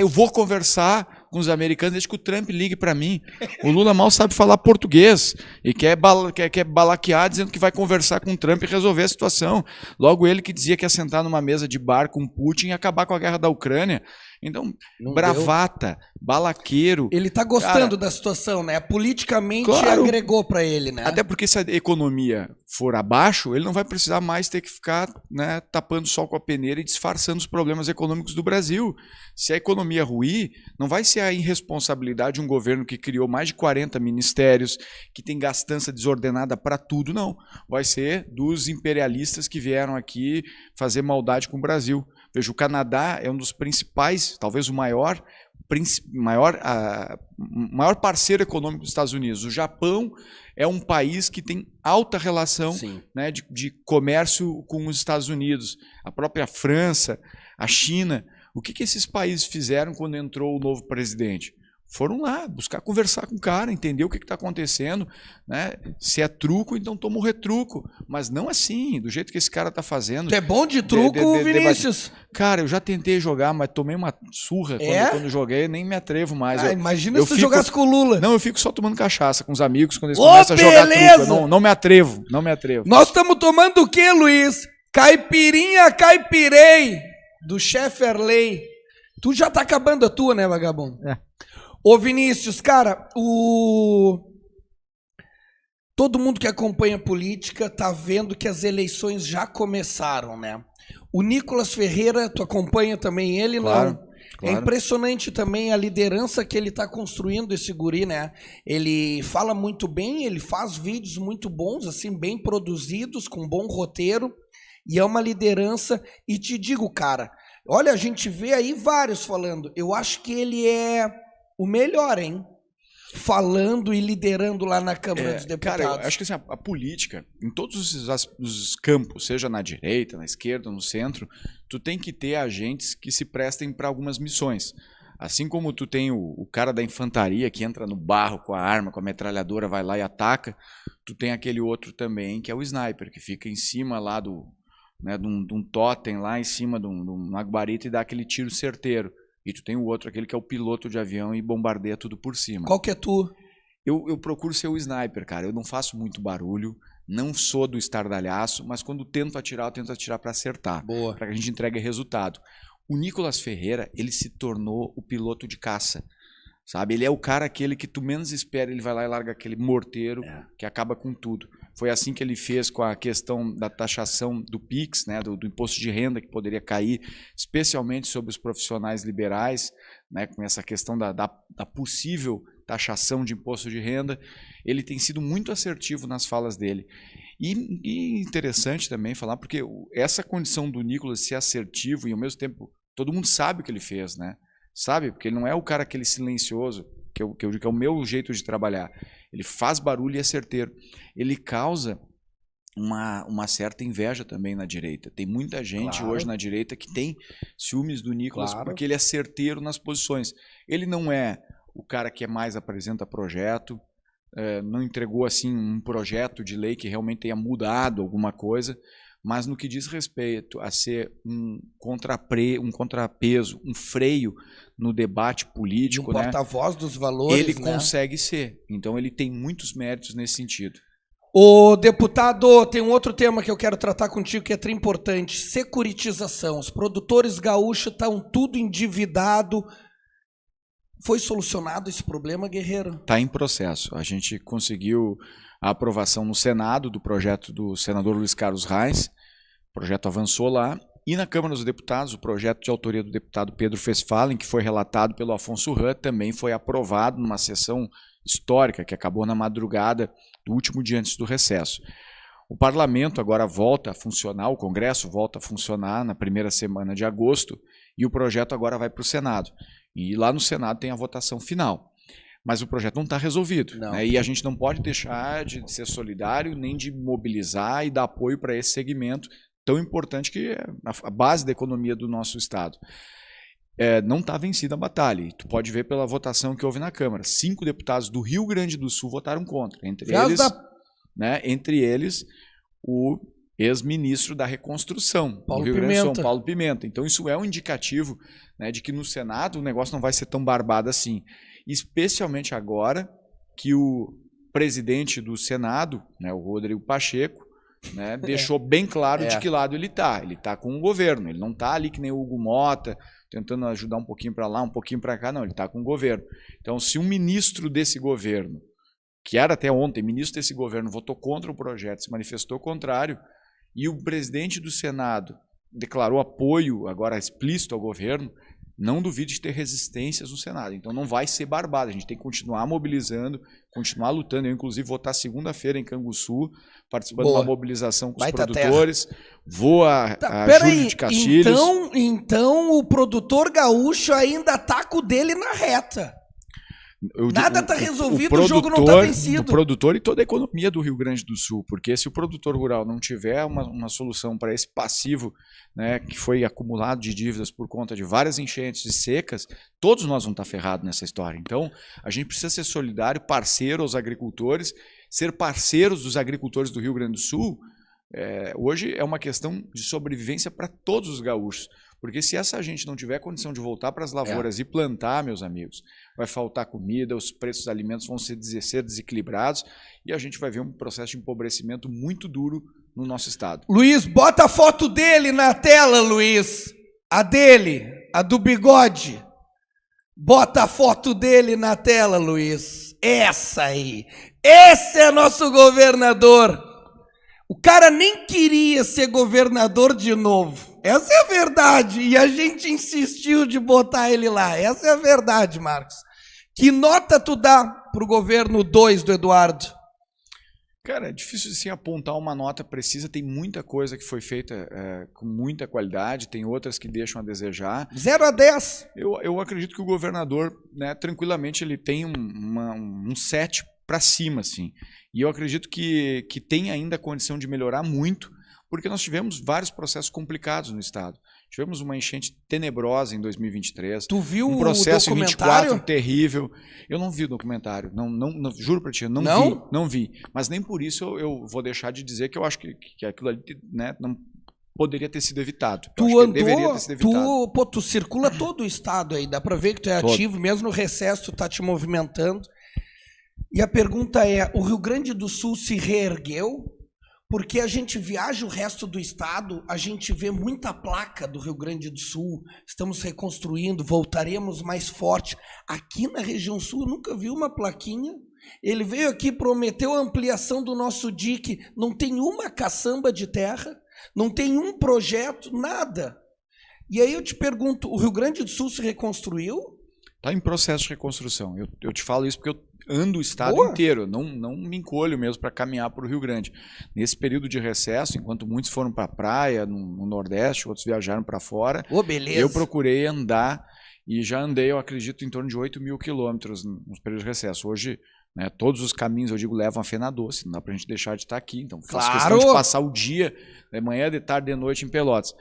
[SPEAKER 2] Eu vou conversar com os americanos desde que o Trump ligue para mim. O Lula mal sabe falar português e quer balaquear dizendo que vai conversar com o Trump e resolver a situação. Logo ele que dizia que ia sentar numa mesa de bar com Putin e acabar com a guerra da Ucrânia. Então, não bravata, balaqueiro.
[SPEAKER 1] Ele está gostando da situação, né? Politicamente agregou para ele, né?
[SPEAKER 2] Até porque se a economia for abaixo, ele não vai precisar mais ter que ficar, né, tapando o sol com a peneira e disfarçando os problemas econômicos do Brasil. Se a economia ruir, não vai ser a irresponsabilidade de um governo que criou mais de 40 ministérios, que tem gastança desordenada para tudo, não. Vai ser dos imperialistas que vieram aqui fazer maldade com o Brasil. Veja, o Canadá é um dos principais, talvez o maior parceiro econômico dos Estados Unidos. O Japão é um país que tem alta relação, né, de comércio com os Estados Unidos. A própria França, a China. O que esses países fizeram quando entrou o novo presidente? Foram lá buscar conversar com o cara, entender o que está acontecendo, né? Se é truco, então toma o retruco. Mas não assim, do jeito que esse cara está fazendo.
[SPEAKER 1] Tu é bom de truco, Vinícius?
[SPEAKER 2] Cara, eu já tentei jogar, mas tomei uma surra quando joguei, nem me atrevo mais.
[SPEAKER 1] Imagina se tu jogasse com o Lula.
[SPEAKER 2] Não, eu fico só tomando cachaça com os amigos quando eles começam a jogar truco. Não me atrevo, não me atrevo.
[SPEAKER 1] Nós estamos tomando o quê, Luiz? Caipirinha Caipirei, do Chef Erley. Tu já tá acabando a tua, né, vagabundo? Ô Vinícius, cara, todo mundo que acompanha política tá vendo que as eleições já começaram, né? O Nicolas Ferreira, tu acompanha também ele,
[SPEAKER 2] claro,
[SPEAKER 1] não?
[SPEAKER 2] Claro.
[SPEAKER 1] É impressionante também a liderança que ele tá construindo, esse guri, né? Ele fala muito bem, ele faz vídeos muito bons, assim, bem produzidos, com bom roteiro, e é uma liderança, e te digo, cara, olha, a gente vê aí vários falando, eu acho que ele é o melhor, hein? falando e liderando lá na Câmara dos Deputados?
[SPEAKER 2] Cara, eu acho que assim, a política, em todos os campos, seja na direita, na esquerda, no centro, tu tem que ter agentes que se prestem para algumas missões. Assim como tu tem o cara da infantaria que entra no barro com a arma, com a metralhadora, vai lá e ataca, tu tem aquele outro também que é o sniper, que fica em cima lá de um totem, lá em cima de uma guarita e dá aquele tiro certeiro. E tu tem o outro, aquele que é o piloto de avião e bombardeia tudo por cima.
[SPEAKER 1] Qual que é tu?
[SPEAKER 2] Eu procuro ser o sniper, cara. Eu não faço muito barulho, não sou do estardalhaço, mas quando tento atirar, eu tento atirar para acertar.
[SPEAKER 1] Boa.
[SPEAKER 2] Para que a gente entregue resultado. O Nicolas Ferreira, ele se tornou o piloto de caça. Sabe? Ele é o cara aquele que tu menos espera, ele vai lá e larga aquele morteiro que acaba com tudo. Foi assim que ele fez com a questão da taxação do PIX, né, do imposto de renda que poderia cair, especialmente sobre os profissionais liberais, né, com essa questão da possível taxação de imposto de renda. Ele tem sido muito assertivo nas falas dele. E interessante também falar, porque essa condição do Nicolas ser assertivo e ao mesmo tempo todo mundo sabe o que ele fez, né? Sabe? Porque ele não é o cara aquele silencioso, que eu digo que é o meu jeito de trabalhar. Ele faz barulho e é certeiro. Ele causa uma certa inveja também na direita. Tem muita gente hoje na direita que tem ciúmes do Nicolas porque ele é certeiro nas posições. Ele não é o cara que mais apresenta projeto, não entregou assim um projeto de lei que realmente tenha mudado alguma coisa, mas no que diz respeito a ser um contrapeso, um freio no debate político,
[SPEAKER 1] um porta-voz dos valores,
[SPEAKER 2] ele consegue ser. Então ele tem muitos méritos nesse sentido.
[SPEAKER 1] Ô, deputado, tem um outro tema que eu quero tratar contigo que é très importante. Securitização. Os produtores gaúchos estão tudo endividado. Foi solucionado esse problema, Guerreiro?
[SPEAKER 2] Está em processo. A gente conseguiu a aprovação no Senado do projeto do senador Luiz Carlos Reis. O projeto avançou lá. E na Câmara dos Deputados, o projeto de autoria do deputado Pedro Westphalen, que foi relatado pelo Afonso Ram, também foi aprovado numa sessão histórica que acabou na madrugada do último dia antes do recesso. O parlamento agora volta a funcionar, o Congresso volta a funcionar na primeira semana de agosto e o projeto agora vai para o Senado. E lá no Senado tem a votação final. Mas o projeto não está resolvido. Né? E a gente não pode deixar de ser solidário, nem de mobilizar e dar apoio para esse segmento tão importante que é a base da economia do nosso Estado. Não está vencida a batalha. E tu pode ver pela votação que houve na Câmara. 5 deputados do Rio Grande do Sul votaram contra. Entre eles o ex-ministro da Reconstrução do Rio Grande do Sul, Paulo Pimenta. Então isso é um indicativo, né, de que no Senado o negócio não vai ser tão barbado assim. Especialmente agora que o presidente do Senado, né, o Rodrigo Pacheco, né, deixou bem claro de que lado ele está. Ele está com o governo, ele não está ali que nem o Hugo Mota, tentando ajudar um pouquinho para lá, um pouquinho para cá, não, ele está com o governo. Então, se um ministro desse governo, que era até ontem, ministro desse governo, votou contra o projeto, se manifestou contrário, e o presidente do Senado declarou apoio agora explícito ao governo, não duvide de ter resistências no Senado. Então não vai ser barbado, a gente tem que continuar mobilizando, continuar lutando. Eu, inclusive, vou estar segunda-feira em Canguçu, participando de uma mobilização com os produtores. Vou a Júlio de Castilhos.
[SPEAKER 1] Então o produtor gaúcho ainda está com o dele na reta. Nada está resolvido, o jogo não está vencido.
[SPEAKER 2] O produtor e toda a economia do Rio Grande do Sul, porque se o produtor rural não tiver uma solução para esse passivo, né, que foi acumulado de dívidas por conta de várias enchentes e secas, todos nós vamos estar ferrados nessa história. Então, a gente precisa ser solidário, parceiro aos agricultores, ser parceiros dos agricultores do Rio Grande do Sul. Hoje é uma questão de sobrevivência para todos os gaúchos. Porque se essa gente não tiver condição de voltar para as lavouras e plantar, meus amigos, vai faltar comida, os preços dos alimentos vão ser desequilibrados e a gente vai ver um processo de empobrecimento muito duro no nosso estado.
[SPEAKER 1] Luiz, bota a foto dele na tela, Luiz. A dele, a do bigode. Bota a foto dele na tela, Luiz. Essa aí. Esse é nosso governador. O cara nem queria ser governador de novo. Essa é a verdade. E a gente insistiu de botar ele lá. Essa é a verdade, Marcos. Que nota tu dá pro governo 2 do Eduardo?
[SPEAKER 2] Cara, é difícil assim apontar uma nota precisa, tem muita coisa que foi feita com muita qualidade, tem outras que deixam a desejar.
[SPEAKER 1] 0 a 10.
[SPEAKER 2] Eu acredito que o governador, né, tranquilamente, ele tem um 7 para cima, assim. E eu acredito que tem ainda a condição de melhorar muito, porque nós tivemos vários processos complicados no estado. Tivemos uma enchente tenebrosa em 2023.
[SPEAKER 1] Tu viu
[SPEAKER 2] um processo
[SPEAKER 1] o
[SPEAKER 2] em
[SPEAKER 1] documentário?
[SPEAKER 2] 24 terrível. Eu não vi o documentário. Não, juro para ti, não vi. Mas nem por isso eu vou deixar de dizer que eu acho que aquilo ali, né, não poderia ter sido evitado.
[SPEAKER 1] Deveria ter sido evitado. Tu circula todo o estado aí, dá para ver que tu é ativo, mesmo no recesso tu tá te movimentando. E a pergunta é, o Rio Grande do Sul se reergueu? Porque a gente viaja o resto do estado, a gente vê muita placa do Rio Grande do Sul, estamos reconstruindo, voltaremos mais forte. Aqui na região sul eu nunca vi uma plaquinha. Ele veio aqui, prometeu a ampliação do nosso dique, não tem uma caçamba de terra, não tem um projeto, nada. E aí eu te pergunto, o Rio Grande do Sul se reconstruiu?
[SPEAKER 2] Está em processo de reconstrução. Eu te falo isso porque eu ando o estado inteiro, não me encolho mesmo para caminhar para o Rio Grande. Nesse período de recesso, enquanto muitos foram para a praia, no Nordeste, outros viajaram para fora, eu procurei andar e já andei, eu acredito, em torno de 8.000 quilômetros nos períodos de recesso. Hoje, né, todos os caminhos, eu digo, levam a Fena Doce, não dá para a gente deixar de estar aqui. Então, faço questão de passar o dia, de manhã, de tarde, de noite em Pelotas.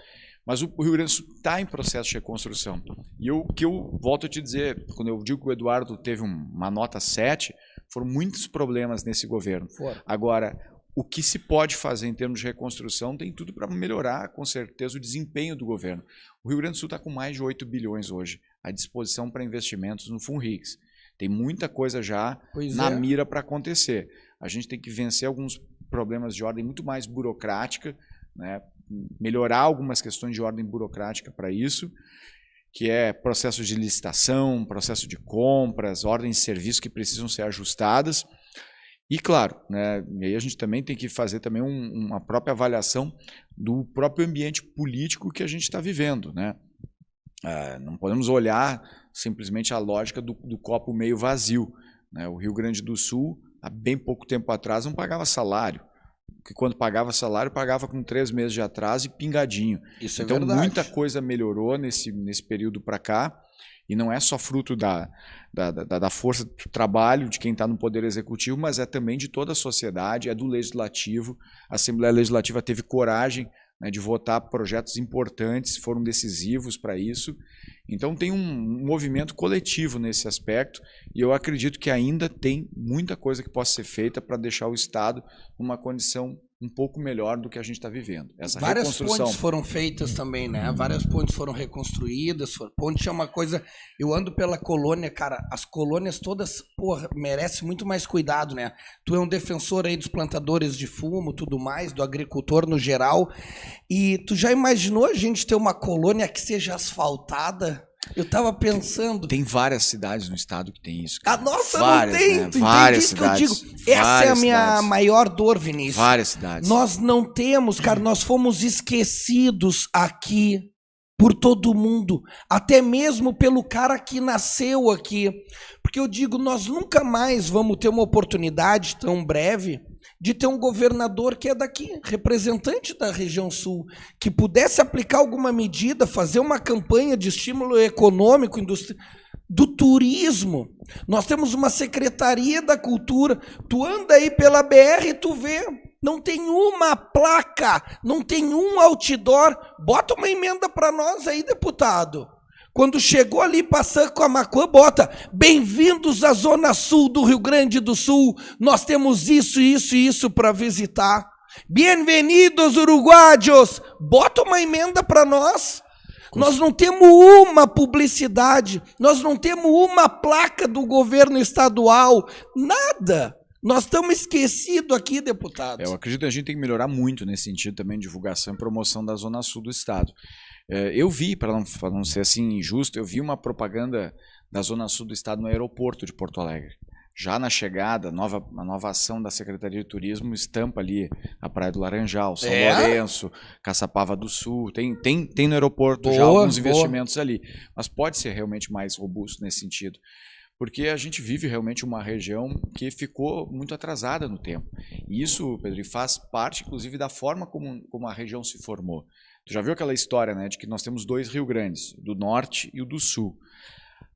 [SPEAKER 2] Mas o Rio Grande do Sul está em processo de reconstrução. E o que eu volto a te dizer, quando eu digo que o Eduardo teve uma nota 7, foram muitos problemas nesse governo. Agora, o que se pode fazer em termos de reconstrução tem tudo para melhorar, com certeza, o desempenho do governo. O Rio Grande do Sul está com mais de 8 bilhões hoje à disposição para investimentos no FUNRICS. Tem muita coisa já na mira para acontecer. A gente tem que vencer alguns problemas de ordem muito mais burocrática, né? Melhorar algumas questões de ordem burocrática para isso, que é processo de licitação, processo de compras, ordens de serviço que precisam ser ajustadas. E claro, né, e aí a gente também tem que fazer também uma própria avaliação do próprio ambiente político que a gente está vivendo, né? Não podemos olhar simplesmente a lógica do copo meio vazio, né? O Rio Grande do Sul, há bem pouco tempo atrás, não pagava salário. Que quando pagava salário, pagava com 3 meses de atraso e pingadinho.
[SPEAKER 1] Isso é
[SPEAKER 2] então,
[SPEAKER 1] verdade.
[SPEAKER 2] Muita coisa melhorou nesse período para cá, e não é só fruto da força do trabalho de quem está no Poder Executivo, mas é também de toda a sociedade, é do Legislativo. A Assembleia Legislativa teve coragem, né, de votar projetos importantes, foram decisivos para isso. Então tem um movimento coletivo nesse aspecto, e eu acredito que ainda tem muita coisa que possa ser feita para deixar o Estado numa condição um pouco melhor do que a gente está vivendo.
[SPEAKER 1] Várias pontes foram feitas também, né? Várias pontes foram reconstruídas. Ponte é uma coisa... Eu ando pela colônia, cara, as colônias todas, porra, merecem muito mais cuidado, né? Tu é um defensor aí dos plantadores de fumo, tudo mais, do agricultor no geral. E tu já imaginou a gente ter uma colônia que seja asfaltada? Eu tava pensando...
[SPEAKER 2] Tem várias cidades no estado que tem isso.
[SPEAKER 1] A nossa
[SPEAKER 2] várias,
[SPEAKER 1] não tem,
[SPEAKER 2] né?
[SPEAKER 1] Tu
[SPEAKER 2] várias
[SPEAKER 1] entende isso
[SPEAKER 2] cidades,
[SPEAKER 1] que eu digo? Essa é a minha
[SPEAKER 2] cidades.
[SPEAKER 1] maior dor, Vinícius.
[SPEAKER 2] Várias cidades.
[SPEAKER 1] Nós não temos, cara, nós fomos esquecidos aqui por todo mundo, até mesmo pelo cara que nasceu aqui. Porque eu digo, nós nunca mais vamos ter uma oportunidade tão breve de ter um governador que é daqui, representante da região sul, que pudesse aplicar alguma medida, fazer uma campanha de estímulo econômico, do turismo. Nós temos uma Secretaria da Cultura, tu anda aí pela BR e tu vê, não tem uma placa, não tem um outdoor, bota uma emenda para nós aí, deputado. Quando chegou ali passando com a Macuã, bota, bem-vindos à Zona Sul do Rio Grande do Sul, nós temos isso, isso e isso para visitar. Bem-vindos, uruguaios, bota uma emenda para nós. Nós não temos uma publicidade, nós não temos uma placa do governo estadual, nada. Nós estamos esquecidos aqui, deputados.
[SPEAKER 2] Eu acredito que a gente tem que melhorar muito nesse sentido também de divulgação e promoção da Zona Sul do estado. Eu vi, para não ser assim injusto, eu vi uma propaganda da Zona Sul do estado no aeroporto de Porto Alegre. Já na chegada, a nova ação da Secretaria de Turismo estampa ali a Praia do Laranjal, São Lourenço, Caçapava do Sul. Tem no aeroporto já alguns investimentos ali. Mas pode ser realmente mais robusto nesse sentido. porque a gente vive realmente uma região que ficou muito atrasada no tempo. E isso, Pedro, faz parte, inclusive, da forma como a região se formou. Tu já viu aquela história, né, de que nós temos 2 Rio Grandes, do norte e o do sul.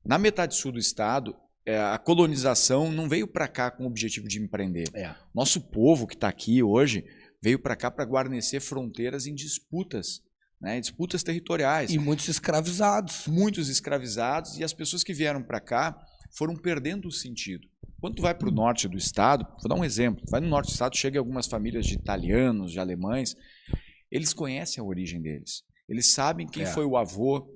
[SPEAKER 2] Na metade sul do estado, a colonização não veio para cá com o objetivo de empreender. Nosso povo que está aqui hoje veio para cá para guarnecer fronteiras em disputas, né, disputas territoriais.
[SPEAKER 1] E muitos escravizados.
[SPEAKER 2] Muitos escravizados, e as pessoas que vieram para cá foram perdendo o sentido. Quando tu vai para o norte do estado, vou dar um exemplo, vai no norte do estado, chega algumas famílias de italianos, de alemães, eles conhecem a origem deles. Eles sabem quem foi o avô,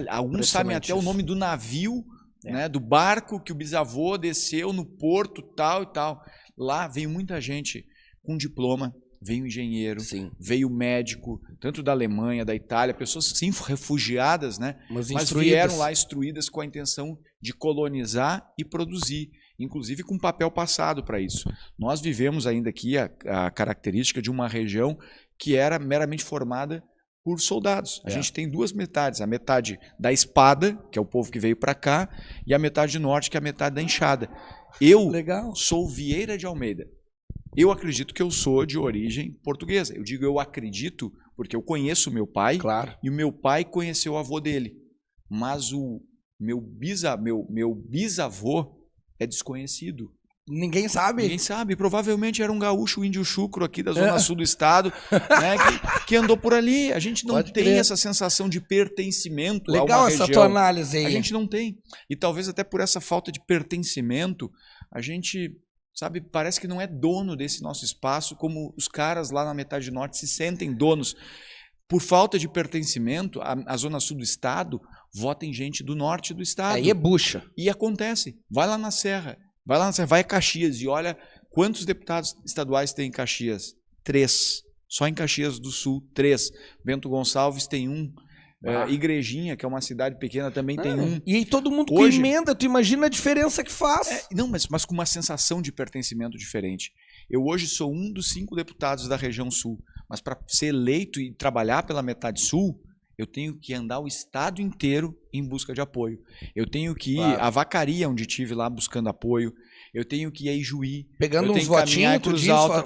[SPEAKER 2] alguns sabem até o nome do navio, né, do barco que o bisavô desceu no porto, tal e tal. Lá veio muita gente com diploma, veio engenheiro, veio médico, tanto da Alemanha, da Itália, pessoas sim refugiadas, né, mas vieram lá instruídas com a intenção de colonizar e produzir, inclusive com papel passado para isso. Nós vivemos ainda aqui a característica de uma região que era meramente formada por soldados. A gente tem 2 metades, a metade da espada, que é o povo que veio para cá, e a metade norte, que é a metade da enxada. Eu sou Vieira de Almeida. Eu acredito que eu sou de origem portuguesa. Eu digo eu acredito porque eu conheço o meu pai, e o meu pai conheceu o avô dele. Mas o meu bisavô é desconhecido.
[SPEAKER 1] Ninguém sabe?
[SPEAKER 2] Ninguém sabe. Provavelmente era um gaúcho índio chucro aqui da zona sul do estado, né, que andou por ali. A gente não tem essa sensação de pertencimento a uma região. Essa tua
[SPEAKER 1] análise aí.
[SPEAKER 2] A gente não tem. E talvez até por essa falta de pertencimento, a gente... sabe, parece que não é dono desse nosso espaço, como os caras lá na metade norte se sentem donos. Por falta de pertencimento, a zona sul do estado vota em gente do norte do estado.
[SPEAKER 1] Aí é bucha.
[SPEAKER 2] E acontece. Vai lá na Serra, vai a Caxias e olha quantos deputados estaduais tem em Caxias. 3. Só em Caxias do Sul, 3. Bento Gonçalves tem 1. Igrejinha, que é uma cidade pequena, também tem 1.
[SPEAKER 1] E aí todo mundo com emenda, tu imagina a diferença que faz.
[SPEAKER 2] Não, mas com uma sensação de pertencimento diferente. Eu hoje sou um dos 5 deputados da região sul, mas para ser eleito e trabalhar pela metade sul, eu tenho que andar o estado inteiro em busca de apoio. Eu tenho que ir a Vacaria, onde estive lá buscando apoio. Eu tenho que ir a Ijuí.
[SPEAKER 1] Pegando uns votinhos,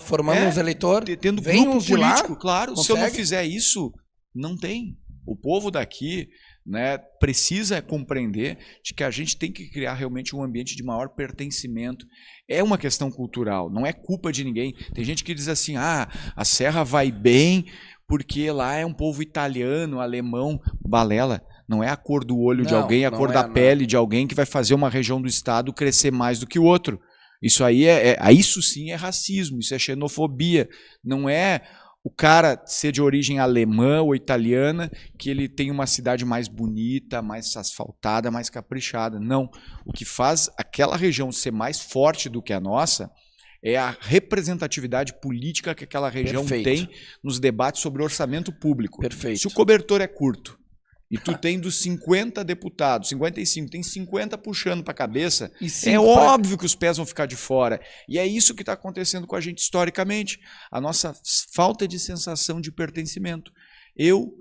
[SPEAKER 1] formando uns eleitores.
[SPEAKER 2] Tendo grupo político, claro. Consegue? Se eu não fizer isso, não tem. O povo daqui, né, precisa compreender de que a gente tem que criar realmente um ambiente de maior pertencimento. É uma questão cultural, não é culpa de ninguém. Tem gente que diz assim, a Serra vai bem porque lá é um povo italiano, alemão, balela. Não é a cor do olho de alguém, a cor da pele de alguém que vai fazer uma região do estado crescer mais do que o outro. Isso aí isso sim é racismo, isso é xenofobia. Não é o cara ser de origem alemã ou italiana que ele tem uma cidade mais bonita, mais asfaltada, mais caprichada. Não. O que faz aquela região ser mais forte do que a nossa é a representatividade política que aquela região tem nos debates sobre orçamento público. Se o cobertor é curto e tu tem dos 50 deputados, 55, tem 50 puxando para a cabeça, é óbvio que os pés vão ficar de fora. E é isso que está acontecendo com a gente historicamente. A nossa falta de sensação de pertencimento. Eu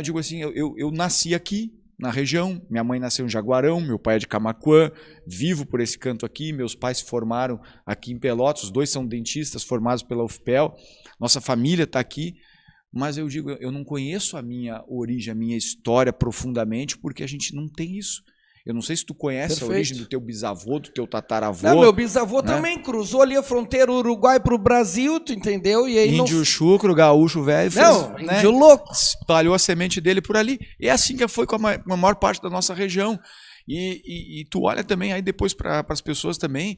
[SPEAKER 2] digo assim, eu nasci aqui, na região, minha mãe nasceu em Jaguarão, meu pai é de Camaquã, vivo por esse canto aqui, meus pais se formaram aqui em Pelotas, os 2 são dentistas formados pela UFPEL, nossa família está aqui, mas eu digo, eu não conheço a minha origem, a minha história profundamente, porque a gente não tem isso. Eu não sei se tu conhece a origem do teu bisavô, do teu tataravô.
[SPEAKER 1] Não, meu bisavô também cruzou ali a fronteira Uruguai para o Brasil, tu entendeu? E aí
[SPEAKER 2] índio chucro, gaúcho velho.
[SPEAKER 1] Índio louco.
[SPEAKER 2] Espalhou a semente dele por ali. E é assim que foi com a maior parte da nossa região. E tu olha também aí depois para as pessoas também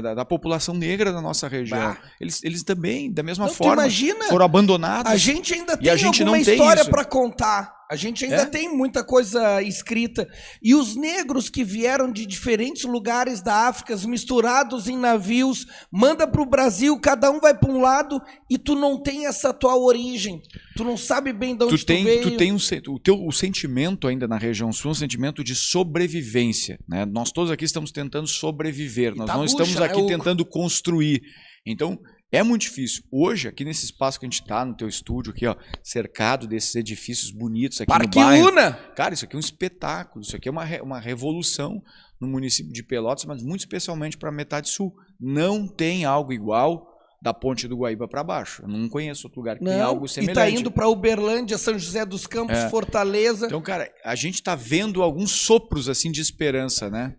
[SPEAKER 2] da população negra da nossa região. Eles também, da mesma forma, foram abandonados.
[SPEAKER 1] A gente ainda tem alguma história para contar. A gente ainda tem muita coisa escrita. E os negros que vieram de diferentes lugares da África, misturados em navios, manda para o Brasil, cada um vai para um lado e tu não tem essa tua origem. Tu não sabe bem de onde tu veio.
[SPEAKER 2] Tu tem o sentimento ainda na região sul, um sentimento de sobrevivência. Né? Nós todos aqui estamos tentando sobreviver. Nós não estamos aqui tentando construir. Então, é muito difícil. Hoje, aqui nesse espaço que a gente está, no teu estúdio, aqui, ó, cercado desses edifícios bonitos aqui
[SPEAKER 1] Parque
[SPEAKER 2] no bairro.
[SPEAKER 1] Una!
[SPEAKER 2] Cara, isso aqui é um espetáculo, isso aqui é uma revolução no município de Pelotas, mas muito especialmente para a metade sul. Não tem algo igual da Ponte do Guaíba para baixo. Eu não conheço outro lugar que tem algo semelhante.
[SPEAKER 1] E tá indo para Uberlândia, São José dos Campos, Fortaleza.
[SPEAKER 2] Então, cara, a gente tá vendo alguns sopros assim de esperança, né?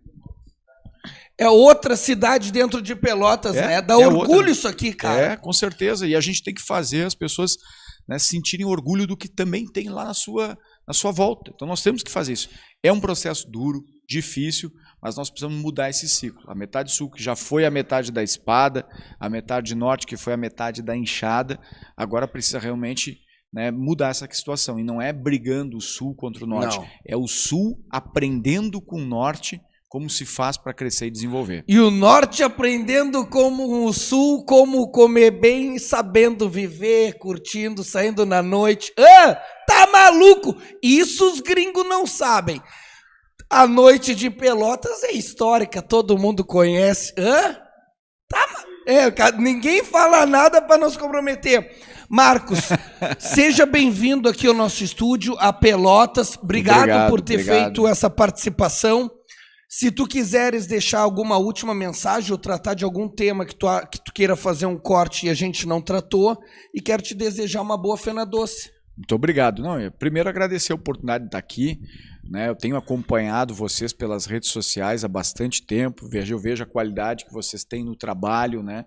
[SPEAKER 1] É outra cidade dentro de Pelotas, né? Dá orgulho outra. Isso aqui, cara.
[SPEAKER 2] É, com certeza. E a gente tem que fazer as pessoas, né, sentirem orgulho do que também tem lá na sua volta. Então nós temos que fazer isso. É um processo duro, difícil, mas nós precisamos mudar esse ciclo. A metade sul, que já foi a metade da espada, a metade norte, que foi a metade da enxada, agora precisa realmente, né, mudar essa situação. E não é brigando o sul contra o norte. Não. É o sul aprendendo com o norte como se faz para crescer e desenvolver.
[SPEAKER 1] E o norte aprendendo como o sul, como comer bem, sabendo viver, curtindo, saindo na noite. Tá maluco? Isso os gringos não sabem. A noite de Pelotas é histórica, todo mundo conhece. Ninguém fala nada para nos comprometer. Marcos, seja bem-vindo aqui ao nosso estúdio, a Pelotas. Obrigado por ter feito essa participação. Se tu quiseres deixar alguma última mensagem ou tratar de algum tema que tu queira fazer um corte e a gente não tratou, e quero te desejar uma boa Fena Doce.
[SPEAKER 2] Muito obrigado. Primeiro agradecer a oportunidade de estar aqui, né? Eu tenho acompanhado vocês pelas redes sociais há bastante tempo, eu vejo a qualidade que vocês têm no trabalho, né?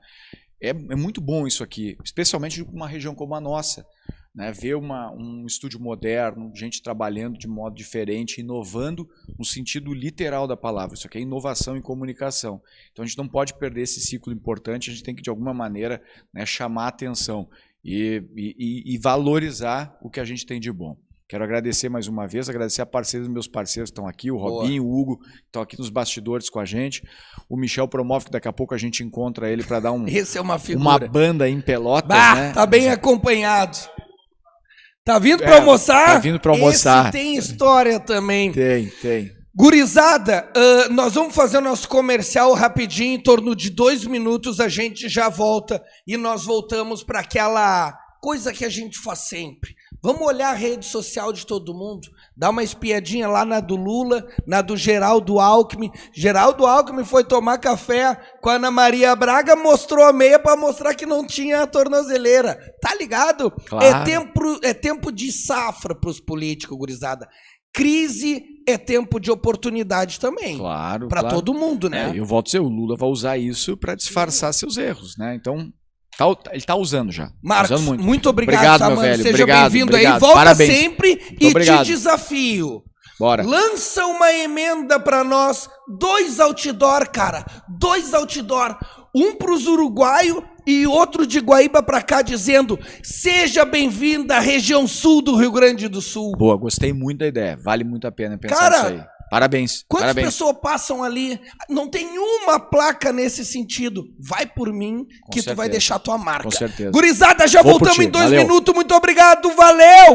[SPEAKER 2] É muito bom isso aqui, especialmente em uma região como a nossa. Né, ver um estúdio moderno, gente trabalhando de modo diferente, inovando no sentido literal da palavra. Isso aqui é inovação em comunicação. Então a gente não pode perder esse ciclo importante, a gente tem que de alguma maneira, né, chamar a atenção e valorizar o que a gente tem de bom. Quero agradecer mais uma vez, agradecer a parceria dos meus parceiros que estão aqui, o Robinho, o Hugo, que estão aqui nos bastidores com a gente. O Michel promove que daqui a pouco a gente encontra ele para dar
[SPEAKER 1] Esse é uma
[SPEAKER 2] banda em Pelotas. Né?
[SPEAKER 1] Tá bem acompanhado. Tá vindo para almoçar?
[SPEAKER 2] Tá vindo para almoçar.
[SPEAKER 1] Esse tem história também.
[SPEAKER 2] Tem.
[SPEAKER 1] Gurizada, nós vamos fazer o nosso comercial rapidinho, em torno de 2 minutos, a gente já volta e nós voltamos para aquela coisa que a gente faz sempre. Vamos olhar a rede social de todo mundo, dar uma espiadinha lá na do Lula, na do Geraldo Alckmin. Geraldo Alckmin foi tomar café com a Ana Maria Braga, mostrou a meia para mostrar que não tinha a tornozeleira. Tá ligado?
[SPEAKER 2] Claro.
[SPEAKER 1] É tempo de safra para os políticos, gurizada. Crise é tempo de oportunidade também.
[SPEAKER 2] Claro.
[SPEAKER 1] Para todo mundo, né?
[SPEAKER 2] Eu volto a dizer, o Lula vai usar isso para disfarçar seus erros, né? Então... ele está usando já.
[SPEAKER 1] Marcos,
[SPEAKER 2] usando
[SPEAKER 1] muito obrigado,
[SPEAKER 2] tá, meu velho.
[SPEAKER 1] Seja bem-vindo aí. Volta
[SPEAKER 2] Parabéns.
[SPEAKER 1] sempre e te desafio.
[SPEAKER 2] Bora.
[SPEAKER 1] Lança uma emenda para nós. 2 outdoor, cara. 2 outdoor. Um para os uruguaios e outro de Guaíba para cá, dizendo: seja bem-vinda à região sul do Rio Grande do Sul.
[SPEAKER 2] Boa, gostei muito da ideia. Vale muito a pena pensar nisso aí. Parabéns.
[SPEAKER 1] Quantas pessoas passam ali? Não tem uma placa nesse sentido. Vai por mim que tu vai deixar tua marca.
[SPEAKER 2] Com certeza.
[SPEAKER 1] Gurizada, já voltamos em 2
[SPEAKER 2] minutos.
[SPEAKER 1] Muito obrigado. Valeu!